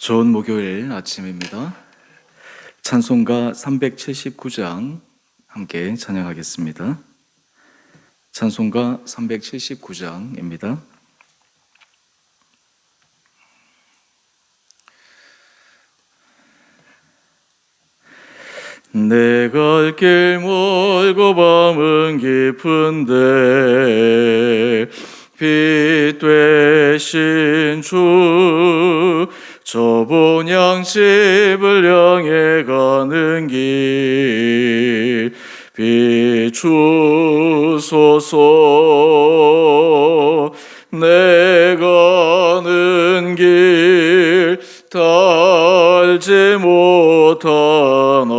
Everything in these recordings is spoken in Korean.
좋은 목요일 아침입니다. 찬송가 379장 함께 찬양하겠습니다. 찬송가 379장입니다. 내 갈 길 멀고 밤은 깊은데 빛 되신 주 좁은 양집을 향해 가는 길 비추소서. 내 가는 길 달지 못하나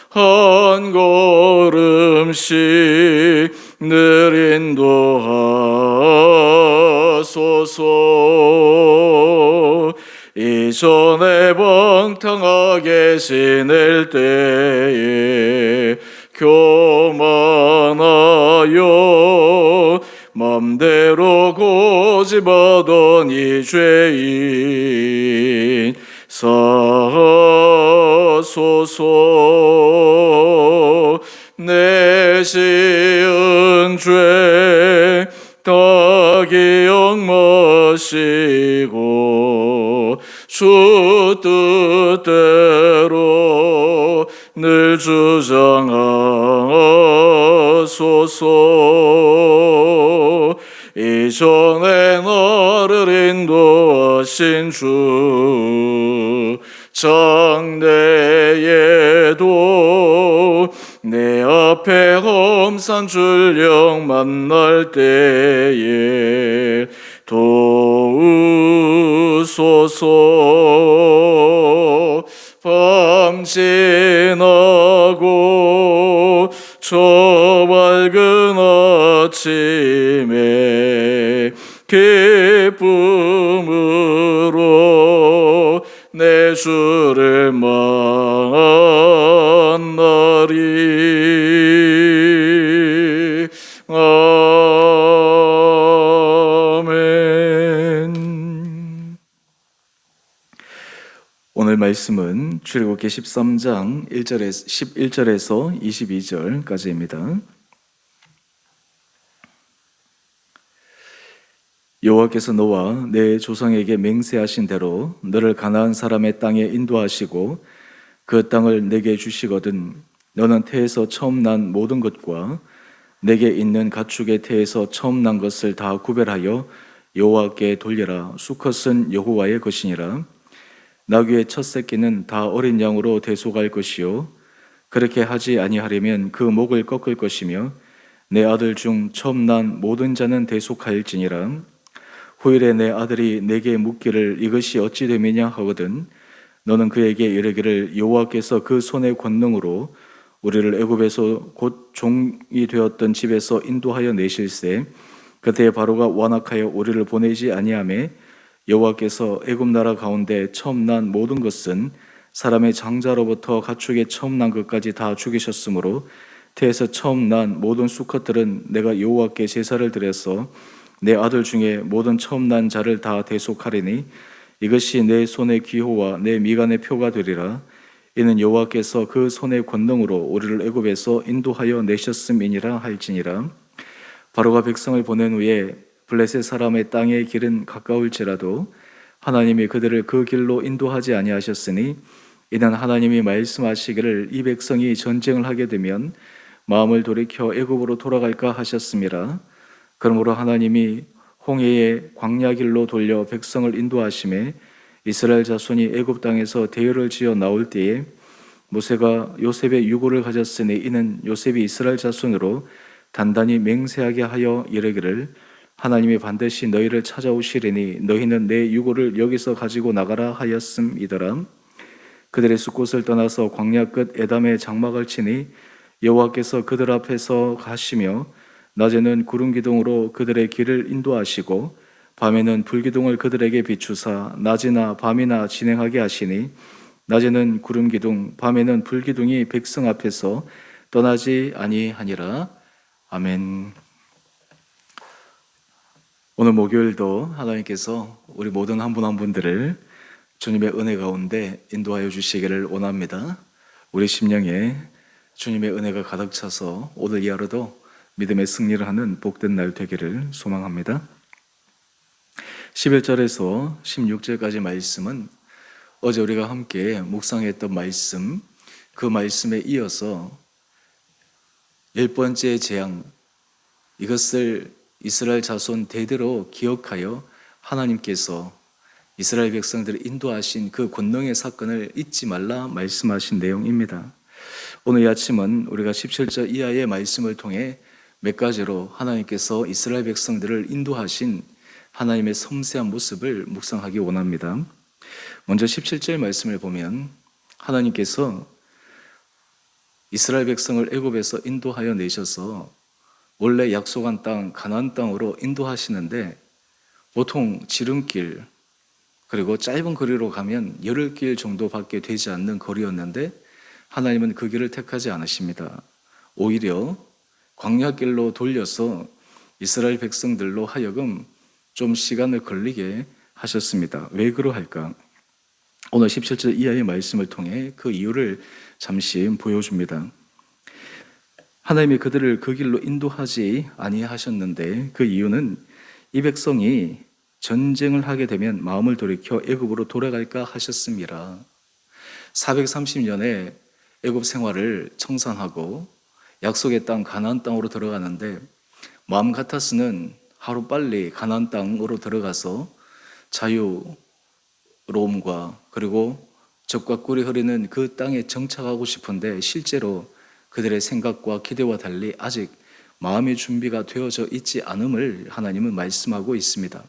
한 걸음씩 늘 인도하소서. 이전에 방탕하게 지낼 때에 교만하여 맘대로 고집하던 이 죄인 사소서. 내 지은 죄 다 기억 마시고 주 뜻대로 늘 주장하소서. 이전에 나를 인도하신 주 장래에도 내 앞에 험산 줄령 만날 때에 도우소서. 밤 지나고 저 밝은 아침에 기쁨으로 내 주를 만나리. 아멘. 오늘 말씀은 출애굽기 13장 11절에서 22절까지입니다. 여호와께서 너와 내 조상에게 맹세하신 대로 너를 가나안 사람의 땅에 인도하시고 그 땅을 내게 주시거든 너는 태에서 처음 난 모든 것과 내게 있는 가축의 태에서 처음 난 것을 다 구별하여 여호와께 돌려라. 수컷은 여호와의 것이니라. 나귀의 첫 새끼는 다 어린 양으로 대속할 것이요 그렇게 하지 아니하려면 그 목을 꺾을 것이며 내 아들 중 처음 난 모든 자는 대속할지니라. 후일에 내 아들이 내게 묻기를 이것이 어찌 됨이냐 하거든 너는 그에게 이르기를 여호와께서 그 손의 권능으로 우리를 애굽에서 곧 종이 되었던 집에서 인도하여 내실세 그때 바로가 완악하여 우리를 보내지 아니하매 여호와께서 애굽 나라 가운데 처음 난 모든 것은 사람의 장자로부터 가축의 처음 난 것까지 다 죽이셨으므로 태에서 처음 난 모든 수컷들은 내가 여호와께 제사를 드려서 내 아들 중에 모든 처음 난 자를 다 대속하리니 이것이 내 손의 기호와 내 미간의 표가 되리라. 이는 여호와께서 그 손의 권능으로 우리를 애굽에서 인도하여 내셨음이니라 할지니라. 바로가 백성을 보낸 후에 블레셋 사람의 땅의 길은 가까울지라도 하나님이 그들을 그 길로 인도하지 아니하셨으니 이는 하나님이 말씀하시기를 이 백성이 전쟁을 하게 되면 마음을 돌이켜 애굽으로 돌아갈까 하셨음이라. 그러므로 하나님이 홍해의 광야 길로 돌려 백성을 인도하심에 이스라엘 자손이 애굽 땅에서 대열을 지어 나올 때에 모세가 요셉의 유고를 가졌으니 이는 요셉이 이스라엘 자손으로 단단히 맹세하게 하여 이르기를 하나님이 반드시 너희를 찾아오시리니 너희는 내 유고를 여기서 가지고 나가라 하였음이더라. 그들의 숫곳을 떠나서 광야 끝 에담의 장막을 치니 여호와께서 그들 앞에서 가시며 낮에는 구름 기둥으로 그들의 길을 인도하시고 밤에는 불기둥을 그들에게 비추사 낮이나 밤이나 진행하게 하시니 낮에는 구름 기둥 밤에는 불기둥이 백성 앞에서 떠나지 아니하니라. 아멘. 오늘 목요일도 하나님께서 우리 모든 한 분 한 분들을 주님의 은혜 가운데 인도하여 주시기를 원합니다. 우리 심령에 주님의 은혜가 가득 차서 오늘 이 하루도 믿음의 승리를 하는 복된 날 되기를 소망합니다. 11절에서 16절까지 말씀은 어제 우리가 함께 묵상했던 말씀, 그 말씀에 이어서 10번째 재앙, 이것을 이스라엘 자손 대대로 기억하여 하나님께서 이스라엘 백성들을 인도하신 그 권능의 사건을 잊지 말라 말씀하신 내용입니다. 오늘 이 아침은 우리가 17절 이하의 말씀을 통해 몇 가지로 하나님께서 이스라엘 백성들을 인도하신 하나님의 섬세한 모습을 묵상하기 원합니다. 먼저 17절 말씀을 보면 하나님께서 이스라엘 백성을 애굽에서 인도하여 내셔서 원래 약속한 땅 가나안 땅으로 인도하시는데 보통 지름길 그리고 짧은 거리로 가면 열흘 길 정도밖에 되지 않는 거리였는데 하나님은 그 길을 택하지 않으십니다. 오히려 광야길로 돌려서 이스라엘 백성들로 하여금 좀 시간을 걸리게 하셨습니다. 왜 그러할까? 오늘 17절 이하의 말씀을 통해 그 이유를 잠시 보여줍니다. 하나님이 그들을 그 길로 인도하지 아니하셨는데 그 이유는 이 백성이 전쟁을 하게 되면 마음을 돌이켜 애굽으로 돌아갈까 하셨습니다. 430년의 애굽 생활을 청산하고 약속의 땅 가나안 땅으로 들어가는데 마음 같아서는 하루빨리 가나안 땅으로 들어가서 자유로움과 그리고 젖과 꿀이 흐르는 그 땅에 정착하고 싶은데 실제로 그들의 생각과 기대와 달리 아직 마음의 준비가 되어져 있지 않음을 하나님은 말씀하고 있습니다.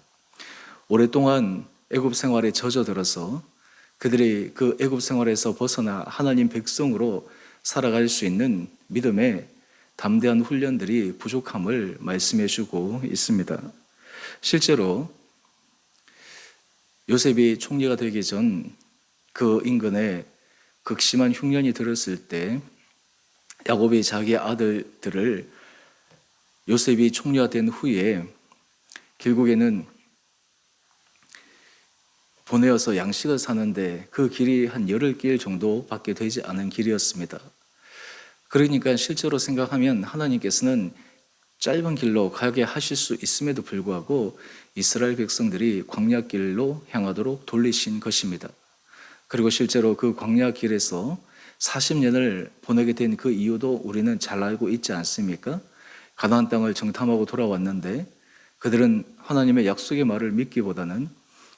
오랫동안 애굽 생활에 젖어들어서 그들이 그 애굽 생활에서 벗어나 하나님 백성으로 살아갈 수 있는 믿음의 담대한 훈련들이 부족함을 말씀해 주고 있습니다. 실제로 요셉이 총리가 되기 전 그 인근에 극심한 흉년이 들었을 때 야곱이 자기 아들들을 요셉이 총리가 된 후에 결국에는 보내어서 양식을 사는데 그 길이 한 열흘 길 정도밖에 되지 않은 길이었습니다. 그러니까 실제로 생각하면 하나님께서는 짧은 길로 가게 하실 수 있음에도 불구하고 이스라엘 백성들이 광야길로 향하도록 돌리신 것입니다. 그리고 실제로 그 광야길에서 40년을 보내게 된 그 이유도 우리는 잘 알고 있지 않습니까? 가나안 땅을 정탐하고 돌아왔는데 그들은 하나님의 약속의 말을 믿기보다는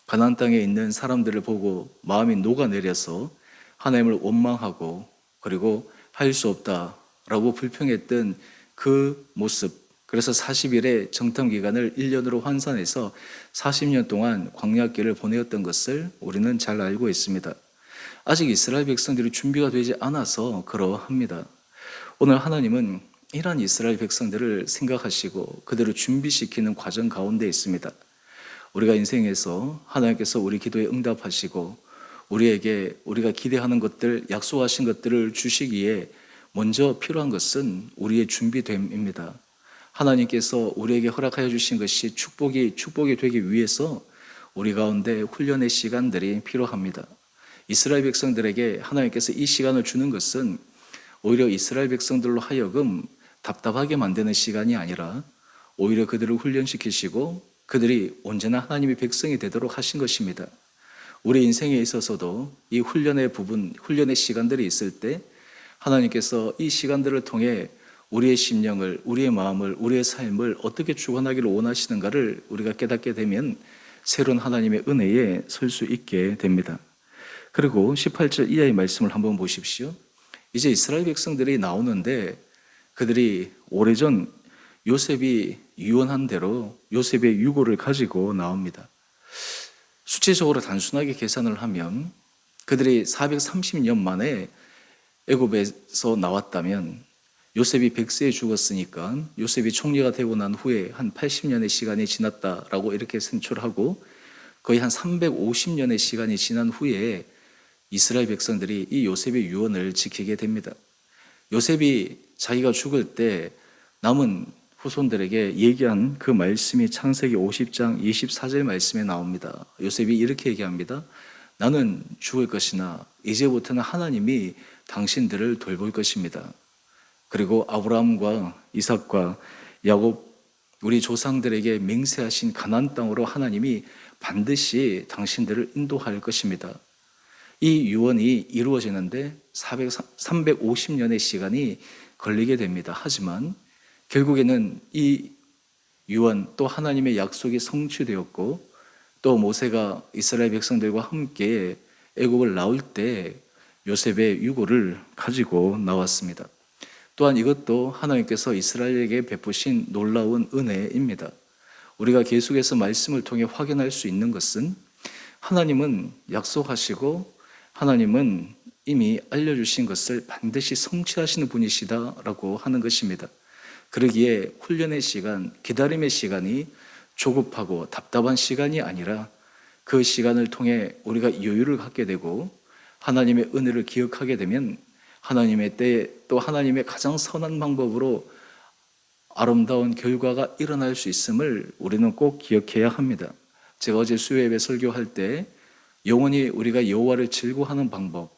가나안 땅에 있는 사람들을 보고 마음이 녹아내려서 하나님을 원망하고 그리고 할 수 없다라고 불평했던 그 모습, 그래서 40일의 정탐 기간을 1년으로 환산해서 40년 동안 광야길을 보내었던 것을 우리는 잘 알고 있습니다. 아직 이스라엘 백성들이 준비가 되지 않아서 그러합니다. 오늘 하나님은 이러한 이스라엘 백성들을 생각하시고 그들을 준비시키는 과정 가운데 있습니다. 우리가 인생에서 하나님께서 우리 기도에 응답하시고 우리에게 우리가 기대하는 것들, 약속하신 것들을 주시기에 먼저 필요한 것은 우리의 준비됨입니다. 하나님께서 우리에게 허락하여 주신 것이 축복이 되기 위해서 우리 가운데 훈련의 시간들이 필요합니다. 이스라엘 백성들에게 하나님께서 이 시간을 주는 것은 오히려 이스라엘 백성들로 하여금 답답하게 만드는 시간이 아니라 오히려 그들을 훈련시키시고 그들이 언제나 하나님의 백성이 되도록 하신 것입니다. 우리 인생에 있어서도 이 훈련의 시간들이 있을 때 하나님께서 이 시간들을 통해 우리의 심령을, 우리의 마음을, 우리의 삶을 어떻게 주관하기를 원하시는가를 우리가 깨닫게 되면 새로운 하나님의 은혜에 설 수 있게 됩니다. 그리고 18절 이하의 말씀을 한번 보십시오. 이제 이스라엘 백성들이 나오는데 그들이 오래전 요셉이 유언한 대로 요셉의 유고를 가지고 나옵니다. 수치적으로 단순하게 계산을 하면 그들이 430년 만에 애굽에서 나왔다면 요셉이 100세에 죽었으니까 요셉이 총리가 되고 난 후에 한 80년의 시간이 지났다라고 이렇게 산출하고 거의 한 350년의 시간이 지난 후에 이스라엘 백성들이 이 요셉의 유언을 지키게 됩니다. 요셉이 자기가 죽을 때 남은 후손들에게 얘기한 그 말씀이 창세기 50장 24절 말씀에 나옵니다. 요셉이 이렇게 얘기합니다. 나는 죽을 것이나 이제부터는 하나님이 당신들을 돌볼 것입니다. 그리고 아브라함과 이삭과 야곱 우리 조상들에게 맹세하신 가나안 땅으로 하나님이 반드시 당신들을 인도할 것입니다. 이 유언이 이루어지는데 350년의 시간이 걸리게 됩니다. 하지만 결국에는 이 유언 또 하나님의 약속이 성취되었고 또 모세가 이스라엘 백성들과 함께 애굽을 나올 때 요셉의 유고를 가지고 나왔습니다. 또한 이것도 하나님께서 이스라엘에게 베푸신 놀라운 은혜입니다. 우리가 계속해서 말씀을 통해 확인할 수 있는 것은 하나님은 약속하시고 하나님은 이미 알려주신 것을 반드시 성취하시는 분이시다라고 하는 것입니다. 그러기에 훈련의 시간, 기다림의 시간이 조급하고 답답한 시간이 아니라 그 시간을 통해 우리가 여유를 갖게 되고 하나님의 은혜를 기억하게 되면 하나님의 때에 또 하나님의 가장 선한 방법으로 아름다운 결과가 일어날 수 있음을 우리는 꼭 기억해야 합니다. 제가 어제 수요 예배 설교할 때 영원히 우리가 여호와를 즐거워하는 방법,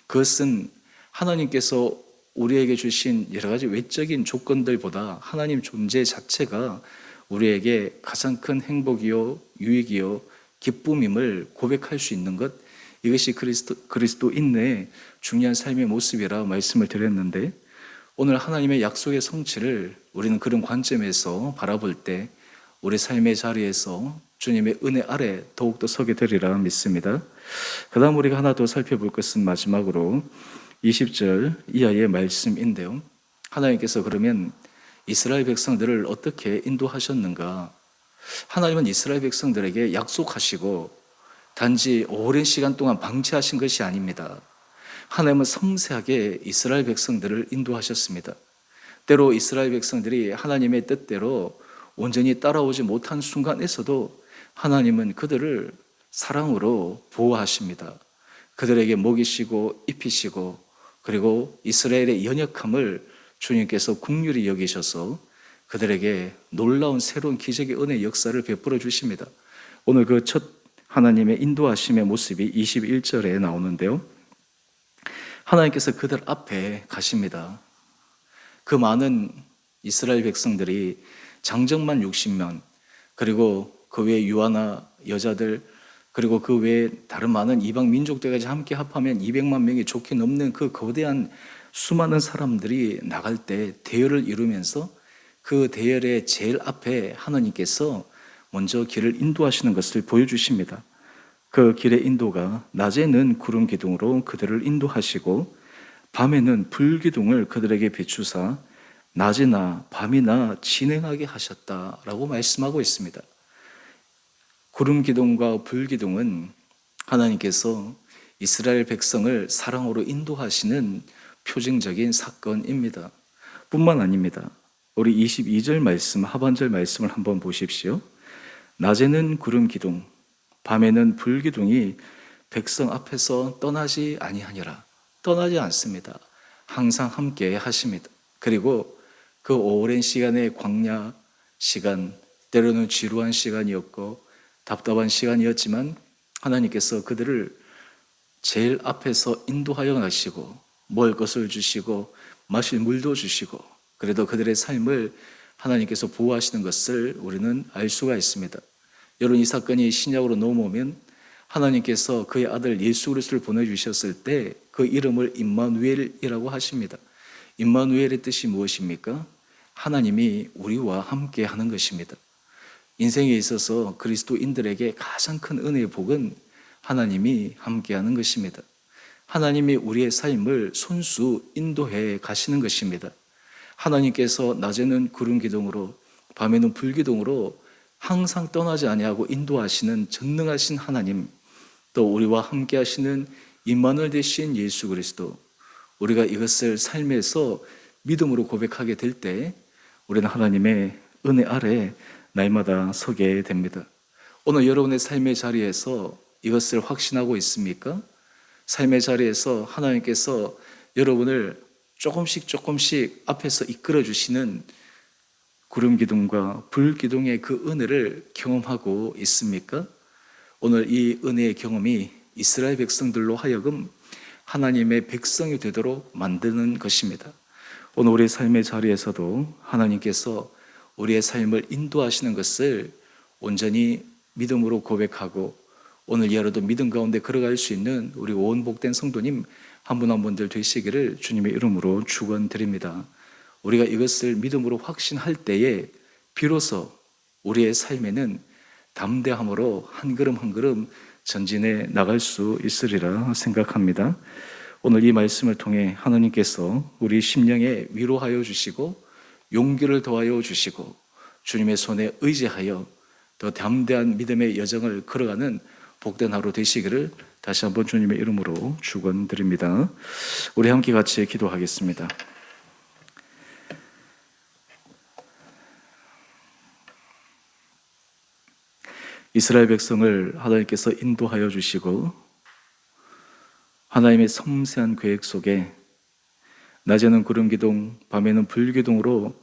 그것은 하나님께서 우리에게 주신 여러 가지 외적인 조건들보다 하나님 존재 자체가 우리에게 가장 큰 행복이요, 유익이요, 기쁨임을 고백할 수 있는 것, 이것이 그리스도인의 중요한 삶의 모습이라 말씀을 드렸는데, 오늘 하나님의 약속의 성취를 우리는 그런 관점에서 바라볼 때 우리 삶의 자리에서 주님의 은혜 아래 더욱더 서게 되리라 믿습니다. 그 다음 우리가 하나 더 살펴볼 것은 마지막으로 20절 이하의 말씀인데요. 하나님께서 그러면 이스라엘 백성들을 어떻게 인도하셨는가? 하나님은 이스라엘 백성들에게 약속하시고 단지 오랜 시간 동안 방치하신 것이 아닙니다. 하나님은 섬세하게 이스라엘 백성들을 인도하셨습니다. 때로 이스라엘 백성들이 하나님의 뜻대로 온전히 따라오지 못한 순간에서도 하나님은 그들을 사랑으로 보호하십니다. 그들에게 먹이시고 입히시고 그리고 이스라엘의 연약함을 주님께서 긍휼히 여기셔서 그들에게 놀라운 새로운 기적의 은혜 역사를 베풀어 주십니다. 오늘 그 첫 하나님의 인도하심의 모습이 21절에 나오는데요. 하나님께서 그들 앞에 가십니다. 그 많은 이스라엘 백성들이 장정만 60명, 그리고 그 외에 유아나 여자들, 그리고 그 외에 다른 많은 이방 민족들까지 함께 합하면 200만 명이 좋게 넘는 그 거대한 수많은 사람들이 나갈 때 대열을 이루면서 그 대열의 제일 앞에 하나님께서 먼저 길을 인도하시는 것을 보여주십니다. 그 길의 인도가 낮에는 구름 기둥으로 그들을 인도하시고 밤에는 불 기둥을 그들에게 비추사 낮이나 밤이나 진행하게 하셨다라고 말씀하고 있습니다. 구름 기둥과 불 기둥은 하나님께서 이스라엘 백성을 사랑으로 인도하시는 표징적인 사건입니다. 뿐만 아닙니다. 우리 22절 말씀, 하반절 말씀을 한번 보십시오. 낮에는 구름 기둥, 밤에는 불 기둥이 백성 앞에서 떠나지 아니하니라. 떠나지 않습니다. 항상 함께 하십니다. 그리고 그 오랜 시간의 광야 시간, 때로는 지루한 시간이었고 답답한 시간이었지만 하나님께서 그들을 제일 앞에서 인도하여 가시고 먹을 것을 주시고 마실 물도 주시고 그래도 그들의 삶을 하나님께서 보호하시는 것을 우리는 알 수가 있습니다. 여러분, 이 사건이 신약으로 넘어오면 하나님께서 그의 아들 예수 그리스도를 보내주셨을 때 그 이름을 임마누엘이라고 하십니다. 임마누엘의 뜻이 무엇입니까? 하나님이 우리와 함께 하는 것입니다. 인생에 있어서 그리스도인들에게 가장 큰 은혜의 복은 하나님이 함께하는 것입니다. 하나님이 우리의 삶을 손수 인도해 가시는 것입니다. 하나님께서 낮에는 구름 기둥으로 밤에는 불 기둥으로 항상 떠나지 아니하고 인도하시는 전능하신 하나님, 또 우리와 함께 하시는 임마누엘 되신 예수 그리스도, 우리가 이것을 삶에서 믿음으로 고백하게 될 때 우리는 하나님의 은혜 아래 날마다 서게 됩니다. 오늘 여러분의 삶의 자리에서 이것을 확신하고 있습니까? 삶의 자리에서 하나님께서 여러분을 조금씩 앞에서 이끌어 주시는 구름 기둥과 불 기둥의 그 은혜를 경험하고 있습니까? 오늘 이 은혜의 경험이 이스라엘 백성들로 하여금 하나님의 백성이 되도록 만드는 것입니다. 오늘 우리의 삶의 자리에서도 하나님께서 우리의 삶을 인도하시는 것을 온전히 믿음으로 고백하고 오늘 이하로도 믿음 가운데 걸어갈 수 있는 우리 온 복된 성도님 한 분 한 분들 되시기를 주님의 이름으로 축원드립니다. 우리가 이것을 믿음으로 확신할 때에 비로소 우리의 삶에는 담대함으로 한 걸음 한 걸음 전진해 나갈 수 있으리라 생각합니다. 오늘 이 말씀을 통해 하나님께서 우리 심령에 위로하여 주시고 용기를 더하여 주시고 주님의 손에 의지하여 더 담대한 믿음의 여정을 걸어가는 복된 하루 되시기를 다시 한번 주님의 이름으로 축원드립니다. 우리 함께 같이 기도하겠습니다. 이스라엘 백성을 하나님께서 인도하여 주시고 하나님의 섬세한 계획 속에 낮에는 구름 기둥, 밤에는 불 기둥으로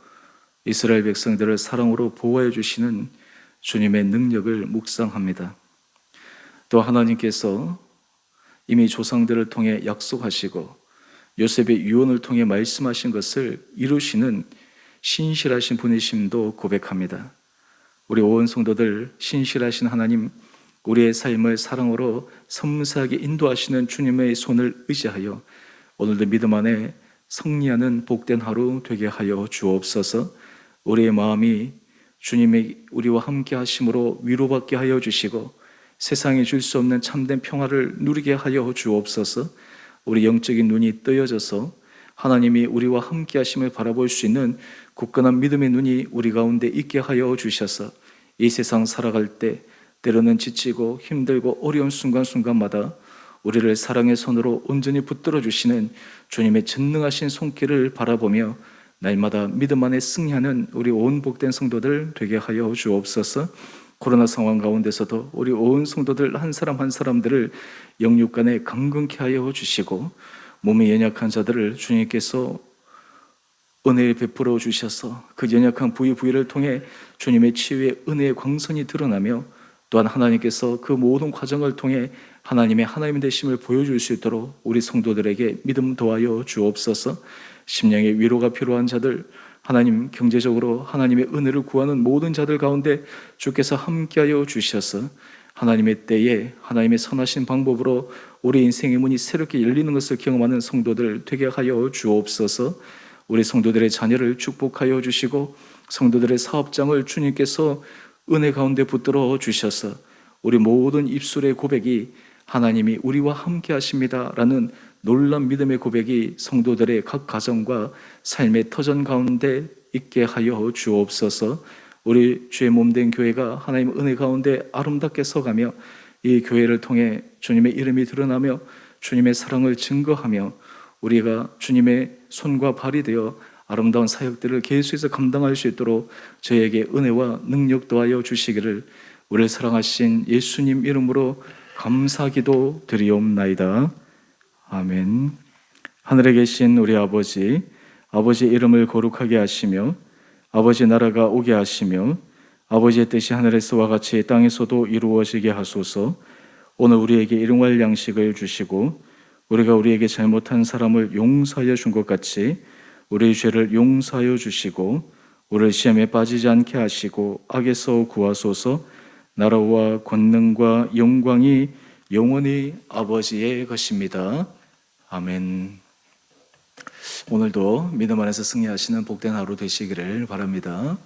이스라엘 백성들을 사랑으로 보호해 주시는 주님의 능력을 묵상합니다. 또 하나님께서 이미 조상들을 통해 약속하시고 요셉의 유언을 통해 말씀하신 것을 이루시는 신실하신 분이심도 고백합니다. 우리 온 성도들 신실하신 하나님, 우리의 삶을 사랑으로 섬세하게 인도하시는 주님의 손을 의지하여 오늘도 믿음 안에 승리하는 복된 하루 되게 하여 주옵소서. 우리의 마음이 주님의 우리와 함께 하심으로 위로받게 하여 주시고 세상에 줄 수 없는 참된 평화를 누리게 하여 주옵소서. 우리 영적인 눈이 뜨여져서 하나님이 우리와 함께 하심을 바라볼 수 있는 굳건한 믿음의 눈이 우리 가운데 있게 하여 주셔서 이 세상 살아갈 때 때로는 지치고 힘들고 어려운 순간순간마다 우리를 사랑의 손으로 온전히 붙들어 주시는 주님의 전능하신 손길을 바라보며 날마다 믿음 안에 승리하는 우리 온 복된 성도들 되게 하여 주옵소서. 코로나 상황 가운데서도 우리 온 성도들 한 사람 한 사람들을 영육간에 강건케 하여 주시고 몸이 연약한 자들을 주님께서 은혜를 베풀어 주셔서 그 연약한 부위를 통해 주님의 치유의 은혜의 광선이 드러나며 또한 하나님께서 그 모든 과정을 통해 하나님의 하나님 되심을 보여줄 수 있도록 우리 성도들에게 믿음 더하여 주옵소서. 심령의 위로가 필요한 자들, 하나님 경제적으로 하나님의 은혜를 구하는 모든 자들 가운데 주께서 함께하여 주셔서 하나님의 때에 하나님의 선하신 방법으로 우리 인생의 문이 새롭게 열리는 것을 경험하는 성도들 되게 하여 주옵소서. 우리 성도들의 자녀를 축복하여 주시고 성도들의 사업장을 주님께서 은혜 가운데 붙들어 주셔서 우리 모든 입술의 고백이 하나님이 우리와 함께 하십니다 라는 놀라운 믿음의 고백이 성도들의 각 가정과 삶의 터전 가운데 있게 하여 주옵소서. 우리 주의 몸된 교회가 하나님의 은혜 가운데 아름답게 서가며 이 교회를 통해 주님의 이름이 드러나며 주님의 사랑을 증거하며 우리가 주님의 손과 발이 되어 아름다운 사역들을 계속해서 감당할 수 있도록 저에게 은혜와 능력 더하여 주시기를 우리를 사랑하신 예수님 이름으로 감사기도 드리옵나이다. 아멘. 하늘에 계신 우리 아버지, 아버지의 이름을 거룩하게 하시며 아버지 나라가 오게 하시며 아버지의 뜻이 하늘에서와 같이 땅에서도 이루어지게 하소서. 오늘 우리에게 일용할 양식을 주시고 우리가 우리에게 잘못한 사람을 용서하여 준 것 같이 우리의 죄를 용서하여 주시고 우리를 시험에 빠지지 않게 하시고 악에서 구하소서. 나라와 권능과 영광이 영원히 아버지의 것입니다. 아멘. 오늘도 믿음 안에서 승리하시는 복된 하루 되시기를 바랍니다.